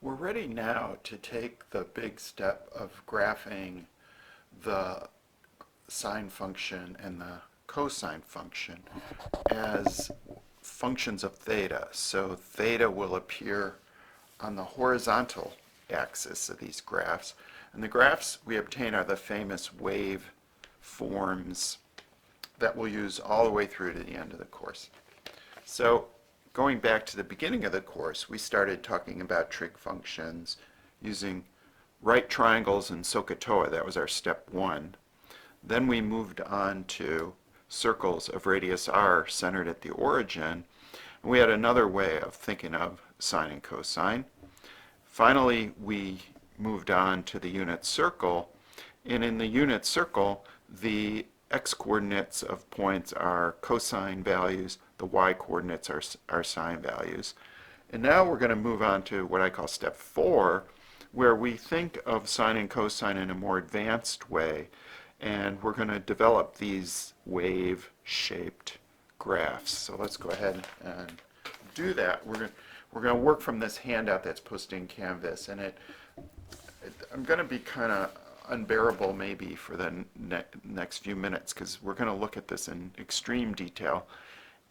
We're ready now to take the big step of graphing the sine function and the cosine function as functions of theta. So theta will appear on the horizontal axis of these graphs. And the graphs we obtain are the famous wave forms that we'll use all the way through to the end of the course. So going back to the beginning of the course, we started talking about trig functions using right triangles and SOHCAHTOA. That was our step one. Then we moved on to circles of radius r centered at the origin. And we had another way of thinking of sine and cosine. Finally, we moved on to the unit circle. And in the unit circle, the x-coordinates of points are cosine values, the y-coordinates are sine values. And now we're going to move on to what I call step 4, where we think of sine and cosine in a more advanced way, and we're going to develop these wave-shaped graphs. So let's go ahead and do that. We're going to work from this handout that's posted in Canvas, and I'm going to be kind of unbearable maybe for the next few minutes because we're going to look at this in extreme detail,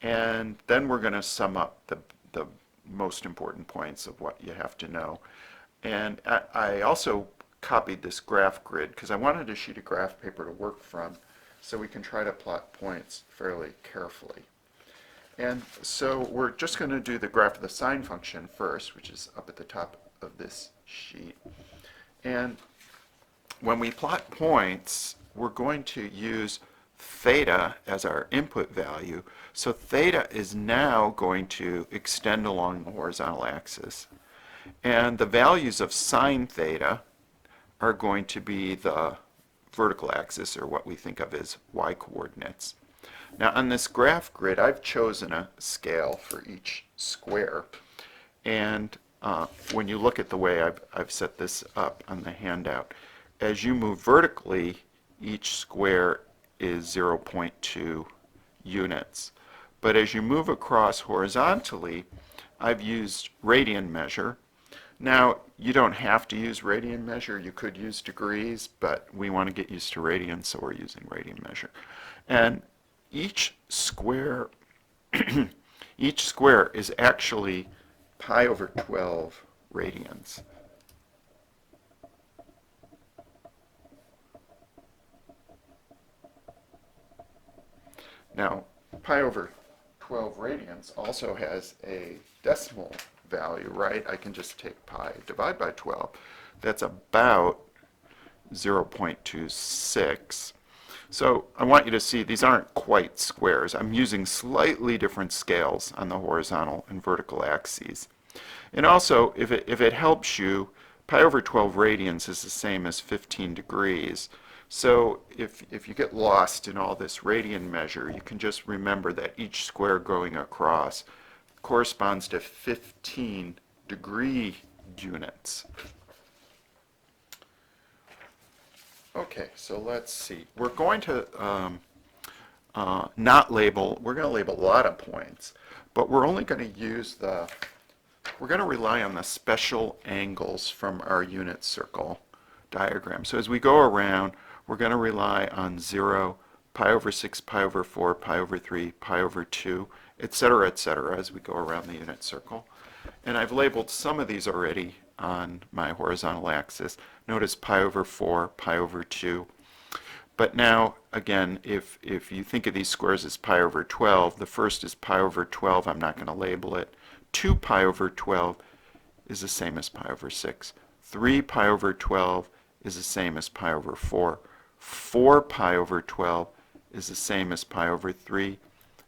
and then we're going to sum up the most important points of what you have to know. And I also copied this graph grid because I wanted a sheet of graph paper to work from so we can try to plot points fairly carefully. And so we're just going to do the graph of the sine function first, which is up at the top of this sheet. And when we plot points, we're going to use theta as our input value. So theta is now going to extend along the horizontal axis. And the values of sine theta are going to be the vertical axis, or what we think of as y-coordinates. Now on this graph grid, I've chosen a scale for each square. And when you look at the way I've set this up on the handout, as you move vertically, each square is 0.2 units. But as you move across horizontally, I've used radian measure. Now, you don't have to use radian measure. You could use degrees, but we want to get used to radian, so we're using radian measure. And each square each square is actually pi over 12 radians. Now, pi over 12 radians also has a decimal value, right? I can just take pi, divide by 12. That's about 0.26. So I want you to see these aren't quite squares. I'm using slightly different scales on the horizontal and vertical axes. And also, if it helps you, pi over 12 radians is the same as 15 degrees. So if you get lost in all this radian measure, you can just remember that each square going across corresponds to 15 degree units. Okay, so let's see. We're going to we're going to label a lot of points, but we're only going to use we're going to rely on the special angles from our unit circle diagram. So as we go around, we're going to rely on 0, pi over 6, pi over 4, pi over 3, pi over 2, etc., as we go around the unit circle. And I've labeled some of these already on my horizontal axis. Notice pi over 4, pi over 2. But now, again, if you think of these squares as pi over 12, the first is pi over 12. I'm not going to label it. 2 pi over 12 is the same as pi over 6. 3 pi over 12 is the same as pi over 4. 4 pi over 12 is the same as pi over 3.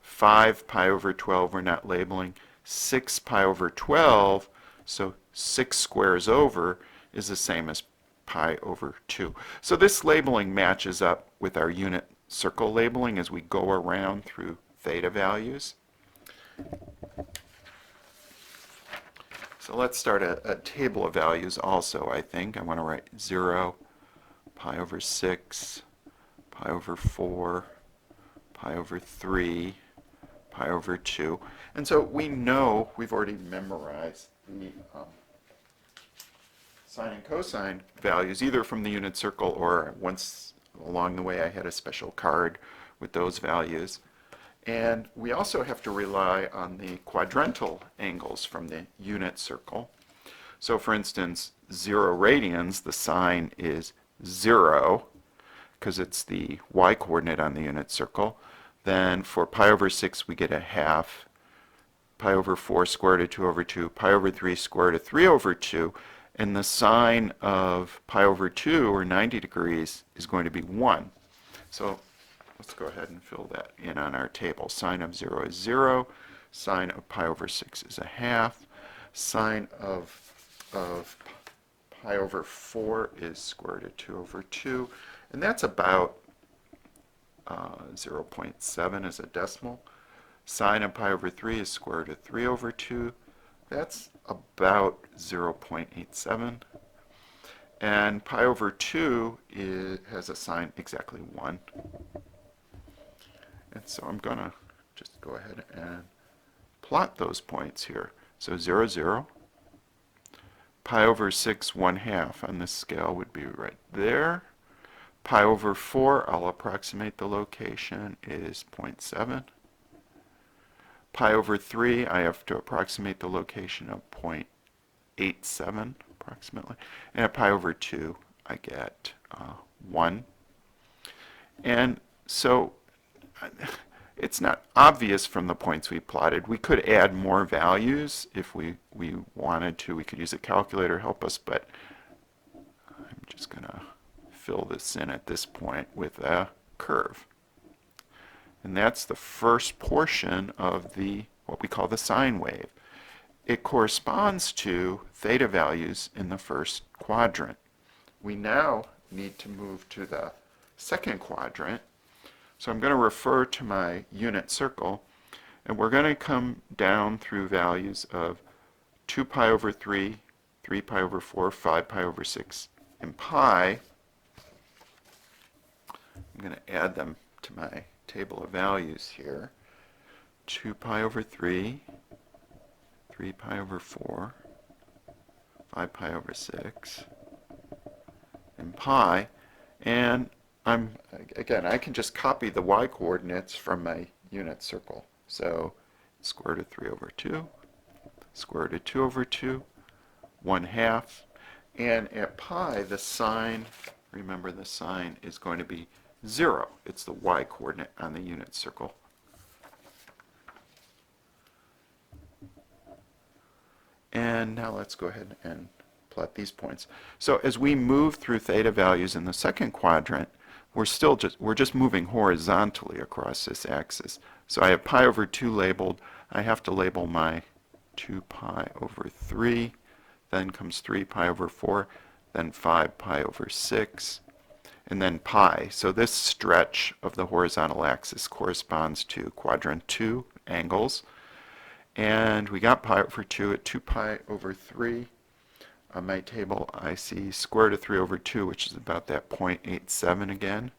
5 pi over 12 we're not labeling. 6 pi over 12, so 6 squares over, is the same as pi over 2. So this labeling matches up with our unit circle labeling as we go around through theta values. So let's start a table of values also, I think. I want to write 0, pi over 6, pi over 4, pi over 3, pi over 2. And so we know, we've already memorized sine and cosine values, either from the unit circle or once along the way I had a special card with those values. And we also have to rely on the quadrantal angles from the unit circle. So for instance, 0 radians, the sine is 0 because it's the y-coordinate on the unit circle. Then for pi over 6 we get a half, pi over 4 square root of 2 over 2, pi over 3 square root of 3 over 2, and the sine of pi over 2, or 90 degrees, is going to be 1. So let's go ahead and fill that in on our table. Sine of 0 is 0, sine of pi over 6 is a half, sine of pi over 4 is square root of 2 over 2, and that's about 0.7 as a decimal. Sine of pi over 3 is square root of 3 over 2. That's about 0.87. And pi over 2 has a sine exactly 1. And so I'm going to just go ahead and plot those points here. So 0, 0. Pi over 6, 1/2 on this scale would be right there. Pi over 4, I'll approximate the location, is 0.7. Pi over 3, I have to approximate the location of 0.87 approximately. And at pi over 2, I get 1. And so it's not obvious from the points we plotted. We could add more values if we wanted to. We could use a calculator to help us, but I'm just going to fill this in at this point with a curve. And that's the first portion of the what we call the sine wave. It corresponds to theta values in the first quadrant. We now need to move to the second quadrant. So I'm going to refer to my unit circle, and we're going to come down through values of 2 pi over 3, 3 pi over 4, 5 pi over 6, and pi. I'm going to add them to my table of values here. 2 pi over 3, 3 pi over 4, 5 pi over 6, and pi. And I can just copy the y-coordinates from my unit circle. So square root of 3 over 2, square root of 2 over 2, 1/2. And at pi, the sine, remember the sine is going to be 0. It's the y-coordinate on the unit circle. And now let's go ahead and plot these points. So as we move through theta values in the second quadrant, we're just moving horizontally across this axis. So I have pi over 2 labeled. I have to label my 2 pi over 3. Then comes 3 pi over 4. Then 5 pi over 6. And then pi. So this stretch of the horizontal axis corresponds to quadrant 2 angles. And we got pi over 2 at 2 pi over 3. On my table, I see square root of 3 over 2, which is about that 0.87 again.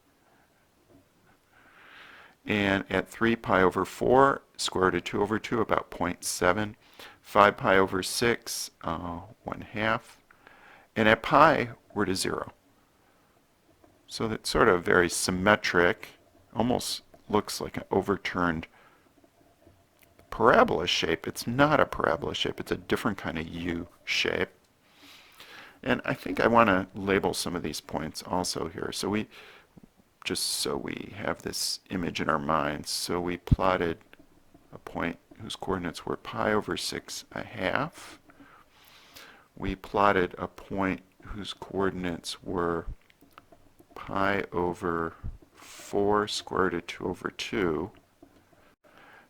And at 3 pi over 4, square root of 2 over 2, about 0.7. 5 pi over 6, 1/2. And at pi, we're to 0. So that's sort of very symmetric, almost looks like an overturned parabola shape. It's not a parabola shape, it's a different kind of U shape. And I think I want to label some of these points also here. So just so we have this image in our minds. So we plotted a point whose coordinates were pi over 6/2. We plotted a point whose coordinates were pi over 4 square root of 2 over 2.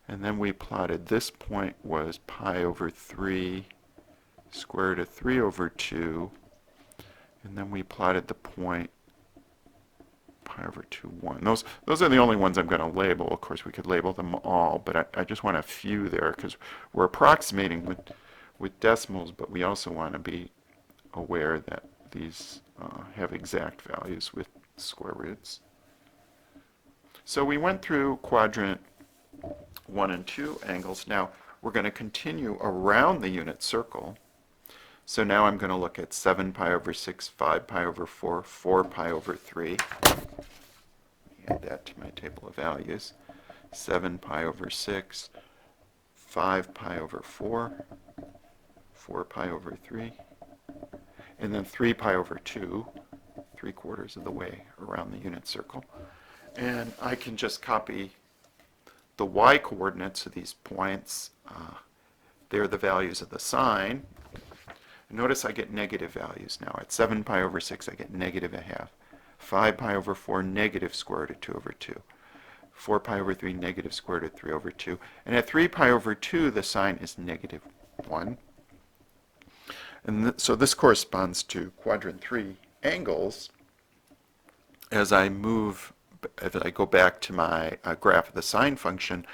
And then we plotted this point was pi over 3 square root of 3 over 2. And then we plotted the point pi over 2, 1. Those are the only ones I'm going to label. Of course, we could label them all, but I just want a few there because we're approximating with decimals, but we also want to be aware that these have exact values with square roots. So we went through quadrant 1 and 2 angles. Now we're going to continue around the unit circle. So now I'm going to look at 7 pi over 6, 5 pi over 4, 4 pi over 3. Add that to my table of values. 7 pi over 6, 5 pi over 4, 4 pi over 3, and then 3 pi over 2, 3/4 of the way around the unit circle. And I can just copy the y coordinates of these points. They're the values of the sine. Notice I get negative values now. At 7 pi over 6, I get negative a half. 5 pi over 4, negative square root of 2 over 2. 4 pi over 3, negative square root of 3 over 2. And at 3 pi over 2, the sine is negative 1. And so this corresponds to quadrant 3 angles. As I go back to my graph of the sine function,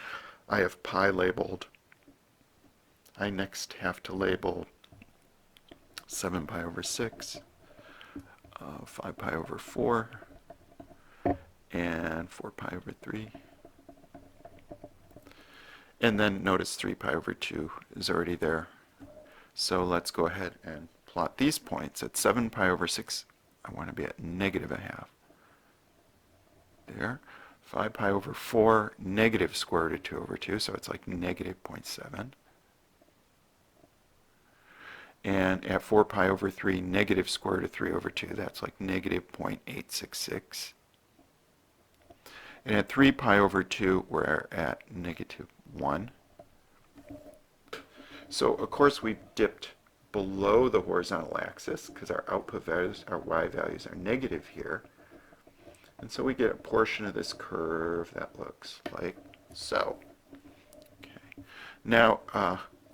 I have pi labeled. I next have to label 7 pi over 6, 5 pi over 4, and 4 pi over 3. And then notice 3 pi over 2 is already there. So let's go ahead and plot these points. At 7 pi over 6, I want to be at negative a half. There. 5 pi over 4, negative square root of 2 over 2, so it's like negative 0.7. And at 4 pi over 3, negative square root of 3 over 2, that's like negative 0.866. And at 3 pi over 2, we're at negative 1. So, of course, we've dipped below the horizontal axis because our output values, our y values, are negative here. And so we get a portion of this curve that looks like so. Okay. Now,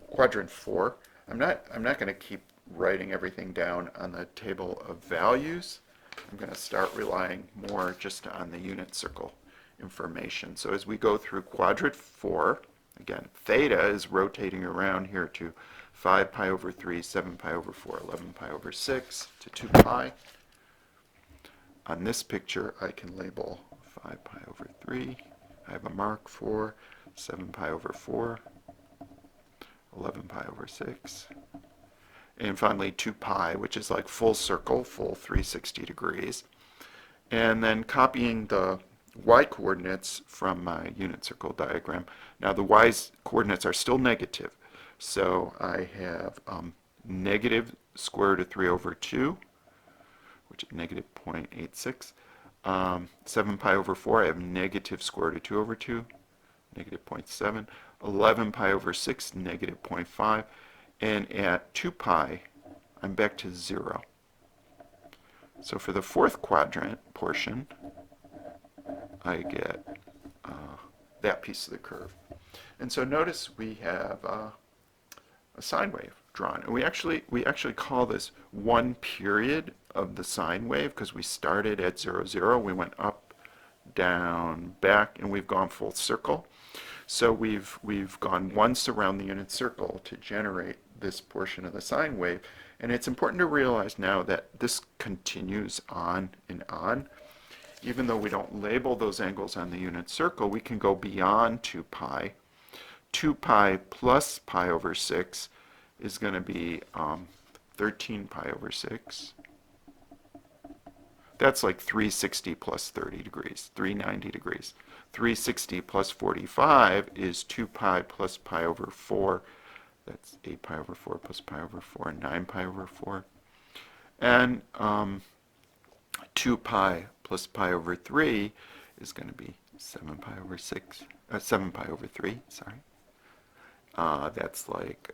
quadrant 4. I'm not going to keep writing everything down on the table of values. I'm going to start relying more just on the unit circle information. So as we go through quadrant 4, again, theta is rotating around here to 5 pi over 3, 7 pi over 4, 11 pi over 6 to 2 pi. On this picture, I can label 5 pi over 3. I have a mark for 7 pi over 4. 11 pi over 6. And finally 2 pi, which is like full circle, full 360 degrees. And then copying the y coordinates from my unit circle diagram. Now the y coordinates are still negative. So I have negative square root of 3 over 2, which is negative 0.86. 7 pi over 4, I have negative square root of 2 over 2, negative 0.7. 11 pi over 6, negative 0.5, and at 2 pi, I'm back to 0. So for the fourth quadrant portion, I get that piece of the curve. And so notice we have a sine wave drawn. And we actually call this one period of the sine wave because we started at 0, 0, we went up, down, back, and we've gone full circle. So we've gone once around the unit circle to generate this portion of the sine wave. And it's important to realize now that this continues on and on. Even though we don't label those angles on the unit circle, we can go beyond 2 pi. 2 pi plus pi over 6 is going to be 13 pi over 6. That's like 360 plus 30 degrees, 390 degrees. 360 plus 45 is 2 pi plus pi over 4. That's 8 pi over 4 plus pi over 4, 9 pi over 4. And 2 pi plus pi over 3 is going to be 7 pi over 6, 7 pi over 3, sorry. That's like,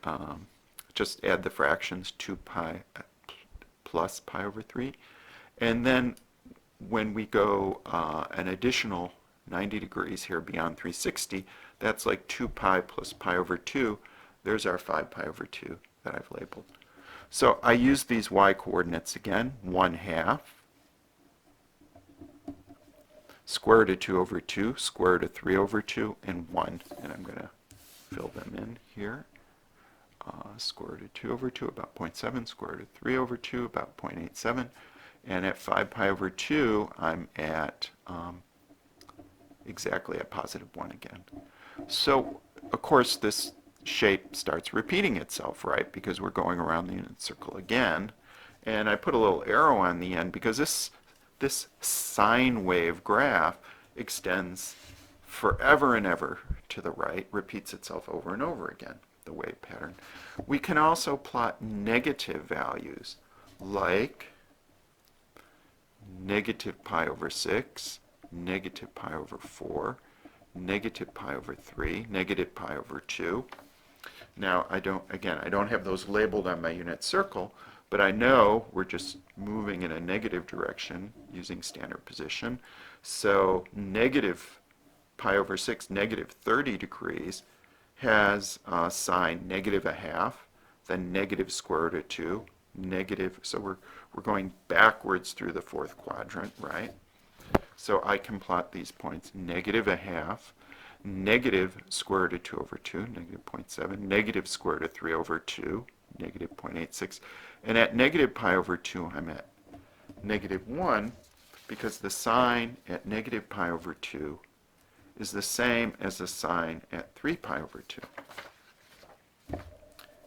just add the fractions, 2 pi plus pi over 3. And then when we go an additional 90 degrees here beyond 360, that's like 2 pi plus pi over 2. There's our 5 pi over 2 that I've labeled. So I use these y coordinates again, 1/2, square root of 2 over 2, square root of 3 over 2, and 1. And I'm going to fill them in here. Square root of 2 over 2, about 0.7, square root of 3 over 2, about 0.87. And at 5 pi over 2, I'm at exactly at positive 1 again. So, of course, this shape starts repeating itself, right? Because we're going around the unit circle again. And I put a little arrow on the end because this sine wave graph extends forever and ever to the right, repeats itself over and over again, the wave pattern. We can also plot negative values like negative pi over 6, negative pi over 4, negative pi over 3, negative pi over 2. Now, I don't have those labeled on my unit circle, but I know we're just moving in a negative direction using standard position. So negative pi over 6, negative 30 degrees, has sine negative a half, then negative square root of 2, negative, so we're going backwards through the fourth quadrant, right? So I can plot these points, negative a half, negative square root of 2 over 2, negative 0.7, negative square root of 3 over 2, negative 0.86, and at negative pi over 2 I'm at negative 1 because the sine at negative pi over 2 is the same as the sine at 3 pi over 2.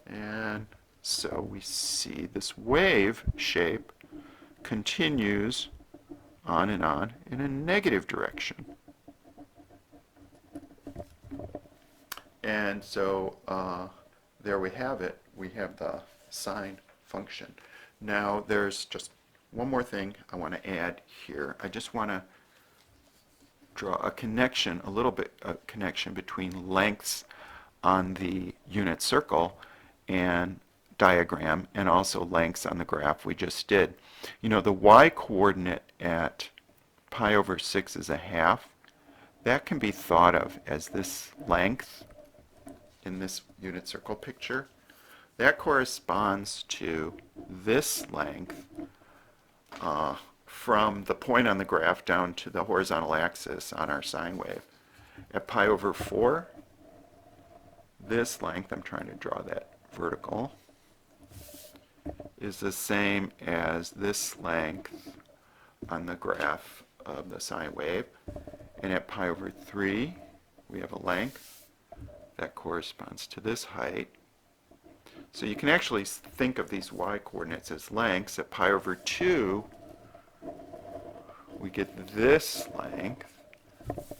And so we see this wave shape continues on and on in a negative direction. And so there we have it. We have the sine function. Now there's just one more thing I want to add here. I just want to draw a connection, a little bit of connection between lengths on the unit circle and diagram and also lengths on the graph we just did. You know, the y-coordinate at pi over 6 is a half. That can be thought of as this length in this unit circle picture. That corresponds to this length from the point on the graph down to the horizontal axis on our sine wave. At pi over 4, this length, I'm trying to draw that vertical, is the same as this length on the graph of the sine wave. And at pi over 3, we have a length that corresponds to this height. So you can actually think of these y-coordinates as lengths. At pi over 2, we get this length,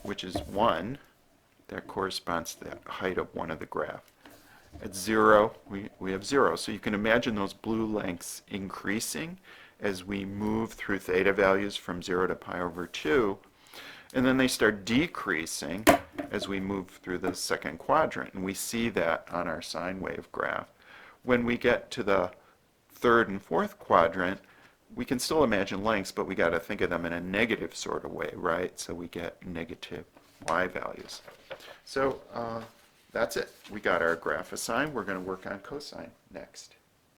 which is 1. That corresponds to the height of one of the graph. At 0, we have 0. So you can imagine those blue lengths increasing as we move through theta values from 0 to pi over 2. And then they start decreasing as we move through the second quadrant. And we see that on our sine wave graph. When we get to the third and fourth quadrant, we can still imagine lengths, but we got to think of them in a negative sort of way, right? So we get negative y values. So that's it. We got our graph assigned. We're going to work on cosine next.